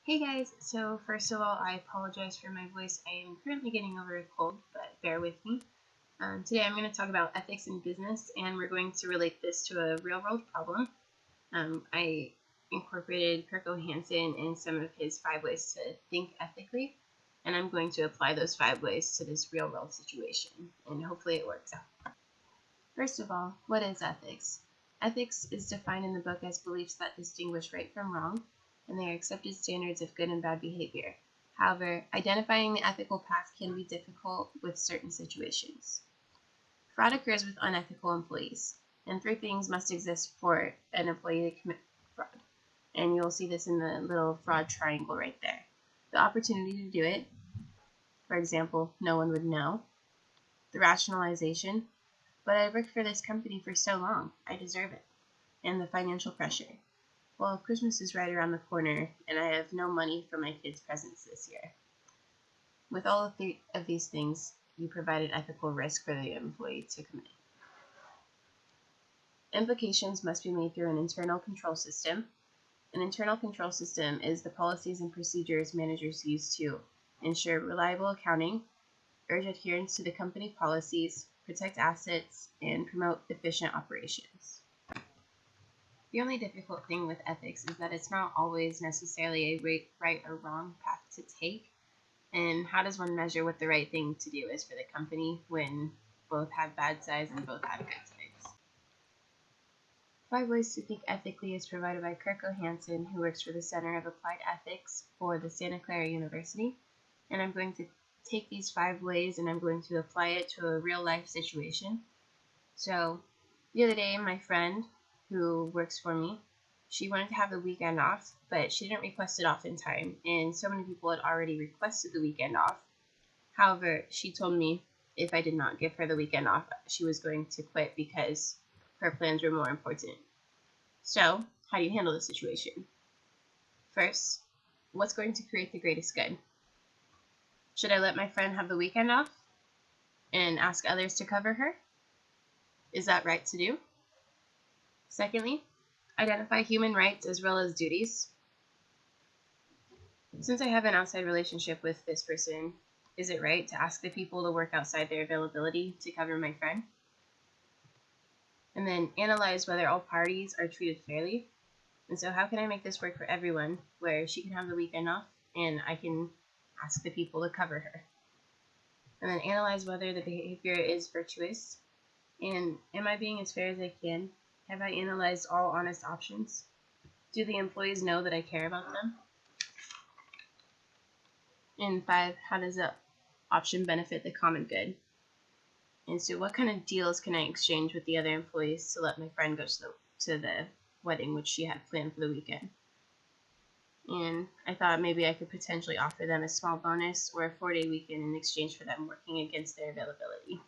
Hey guys, so first of all, I apologize for my voice. I am currently getting over a cold, but bear with me. Today I'm going to talk about ethics in business, and we're going to relate this to a real-world problem. I incorporated Kirk Hansen in some of his 5 ways to think ethically, and I'm going to apply those 5 ways to this real-world situation, and hopefully it works out. First of all, what is ethics? Ethics is defined in the book as beliefs that distinguish right from wrong, and they are accepted standards of good and bad behavior. However, identifying the ethical path can be difficult with certain situations. Fraud occurs with unethical employees, and 3 things must exist for an employee to commit fraud. And you'll see this in the little fraud triangle right there. The opportunity to do it, for example, no one would know. The rationalization, but I worked for this company for so long, I deserve it. And the financial pressure. Well, Christmas is right around the corner, and I have no money for my kids' presents this year. With all of 3 of these things, you provide an ethical risk for the employee to commit. Implications must be made through an internal control system. An internal control system is the policies and procedures managers use to ensure reliable accounting, urge adherence to the company policies, protect assets, and promote efficient operations. The only difficult thing with ethics is that it's not always necessarily a right or wrong path to take. And how does one measure what the right thing to do is for the company when both have bad sides and both have good sides? 5 Ways to Think Ethically is provided by Kirk Hansen, who works for the Center of Applied Ethics for the Santa Clara University. And I'm going to take these 5 ways and I'm going to apply it to a real life situation. So the other day, my friend who works for me, she wanted to have the weekend off, but she didn't request it off in time, and so many people had already requested the weekend off. However, she told me if I did not give her the weekend off, she was going to quit because her plans were more important. So, how do you handle the situation? First, what's going to create the greatest good? Should I let my friend have the weekend off and ask others to cover her? Is that right to do? Secondly, identify human rights as well as duties. Since I have an outside relationship with this person, is it right to ask the people to work outside their availability to cover my friend? And then analyze whether all parties are treated fairly. And so how can I make this work for everyone, where she can have the weekend off and I can ask the people to cover her? And then analyze whether the behavior is virtuous, and am I being as fair as I can? Have I analyzed all honest options? Do the employees know that I care about them? And 5, how does the option benefit the common good? And so what kind of deals can I exchange with the other employees to let my friend go to the wedding which she had planned for the weekend? And I thought maybe I could potentially offer them a small bonus or a 4-day weekend in exchange for them working against their availability.